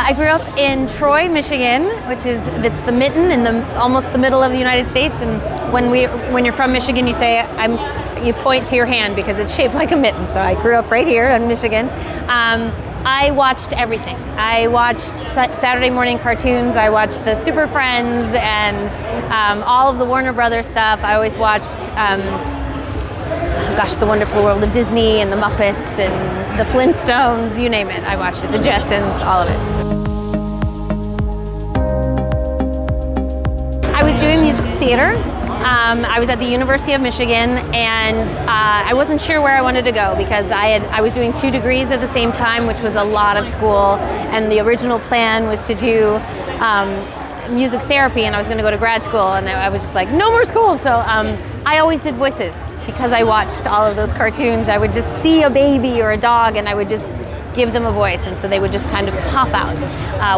I grew up in Troy, Michigan, it's the mitten in almost the middle of the United States. And when you're from Michigan, you point to your hand because it's shaped like a mitten. So I grew up right here in Michigan. I watched everything. I watched Saturday morning cartoons. I watched the Super Friends and all of the Warner Brothers stuff. I always watched, The Wonderful World of Disney and the Muppets and the Flintstones, you name it. I watched it. The Jetsons, all of it. I was doing musical theater. I was at the University of Michigan, and I wasn't sure where I wanted to go because I was doing 2 degrees at the same time, which was a lot of school, and the original plan was to do music therapy, and I was going to go to grad school, and I was just like, no more school. So I always did voices because I watched all of those cartoons. I would just see a baby or a dog, and I would just give them a voice, and so they would just kind of pop out.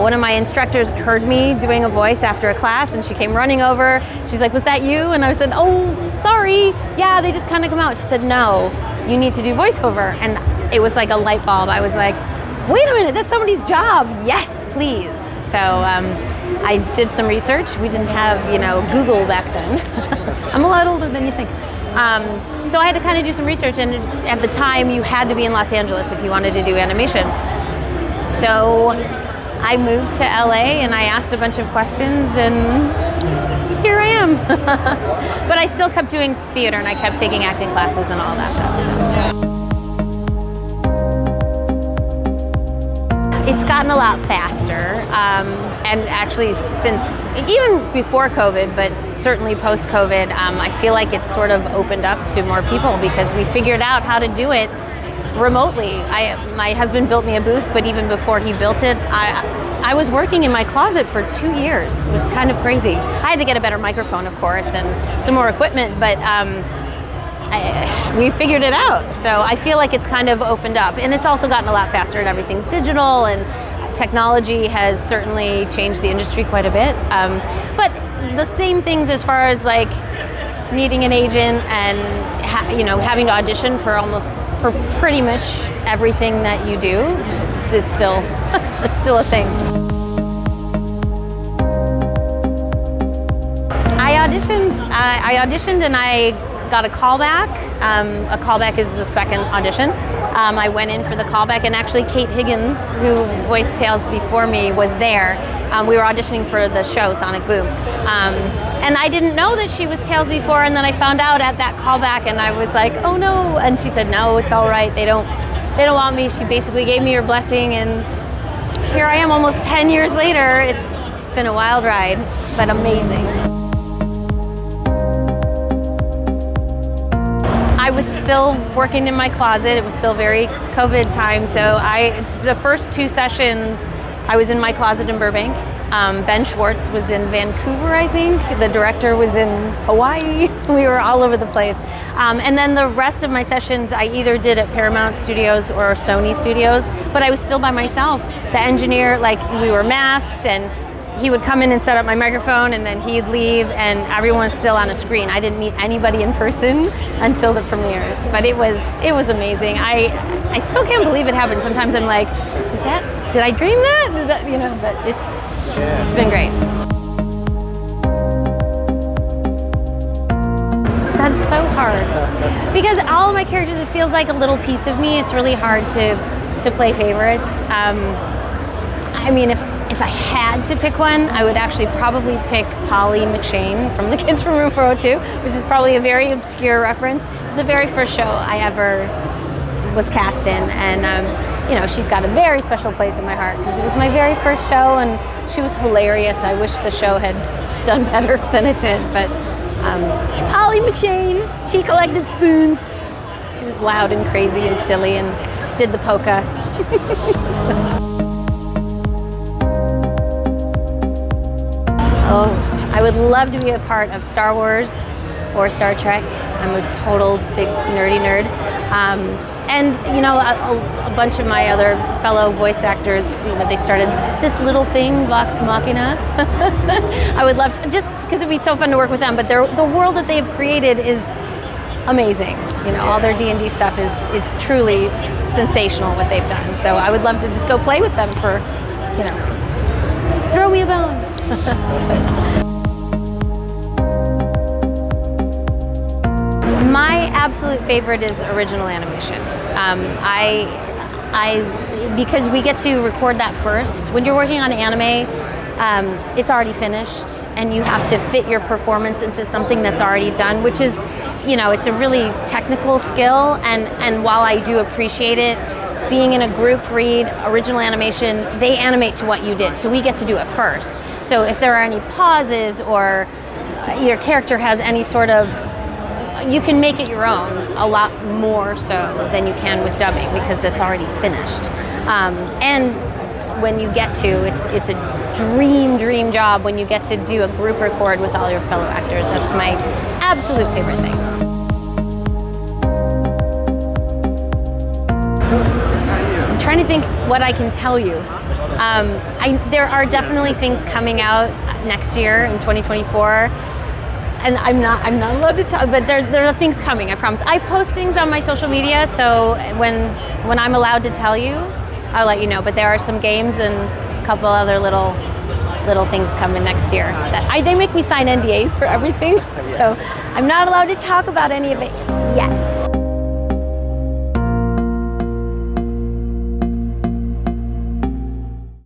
One of my instructors heard me doing a voice after a class, and she came running over. She's like, was that you? And I said, oh, sorry. Yeah, they just kind of come out. She said, no, you need to do voiceover. And it was like a light bulb. I was like, wait a minute, that's somebody's job. Yes, please. So I did some research. We didn't have, Google back then. I'm a lot older than you think. So I had to kind of do some research, and at the time you had to be in Los Angeles if you wanted to do animation. So I moved to LA and I asked a bunch of questions, and here I am. But I still kept doing theater, and I kept taking acting classes and all that stuff. So. It's gotten a lot faster, and actually since, even before COVID, but certainly post-COVID, I feel like it's sort of opened up to more people because we figured out how to do it remotely. My husband built me a booth, but even before he built it, I was working in my closet for 2 years. It was kind of crazy. I had to get a better microphone, of course, and some more equipment, but we figured it out. So I feel like it's kind of opened up, and it's also gotten a lot faster, and everything's digital, and technology has certainly changed the industry quite a bit. But the same things as far as like needing an agent and having to audition for pretty much everything that you do is still it's still a thing. I auditioned and I got a callback. A callback is the second audition. I went in for the callback, and actually Kate Higgins, who voiced Tails before me, was there. We were auditioning for the show Sonic Boom. And I didn't know that she was Tails before, and then I found out at that callback, and I was like, oh no. And she said, no, it's all right. They don't want me. She basically gave me her blessing, and here I am almost 10 years later. It's been a wild ride, but amazing. I was still working in my closet. It was still very COVID time. So the first 2 sessions, I was in my closet in Burbank. Ben Schwartz was in Vancouver, I think. The director was in Hawaii. We were all over the place. And then the rest of my sessions, I either did at Paramount Studios or Sony Studios, but I was still by myself. The engineer, we were masked, and he would come in and set up my microphone, and then he'd leave, and everyone was still on a screen. I didn't meet anybody in person until the premieres, but it was amazing. I still can't believe it happened. Sometimes I'm like, did I dream that? But it's been great. That's so hard. Because all of my characters, it feels like a little piece of me. It's really hard to play favorites. If I had to pick one, I would actually probably pick Polly McShane from The Kids from Room 402, which is probably a very obscure reference. It's the very first show I ever was cast in, and she's got a very special place in my heart because it was my very first show, and she was hilarious. I wish the show had done better than it did, but Polly McShane, she collected spoons. She was loud and crazy and silly and did the polka. Oh, I would love to be a part of Star Wars or Star Trek. I'm a total big nerdy nerd. And a bunch of my other fellow voice actors, they started this little thing, Vox Machina. I would love to, just because it'd be so fun to work with them, but the world that they've created is amazing. All their D&D stuff is truly sensational what they've done. So I would love to just go play with them for, me a bone. My absolute favorite is original animation. Because we get to record that first. When you're working on anime, it's already finished, and you have to fit your performance into something that's already done, which is, it's a really technical skill. And while I do appreciate it, being in a group read, original animation, they animate to what you did, so we get to do it first. So if there are any pauses or your character has any sort of, you can make it your own a lot more so than you can with dubbing because it's already finished. And when you get to, it's a dream job when you get to do a group record with all your fellow actors. That's my absolute favorite thing. I'm trying to think what I can tell you. There are definitely things coming out next year in 2024. And I'm not allowed to tell, but there are things coming, I promise. I post things on my social media, so when I'm allowed to tell you, I'll let you know. But there are some games and a couple other little things coming next year that they make me sign NDAs for everything, so I'm not allowed to talk about any of it yet.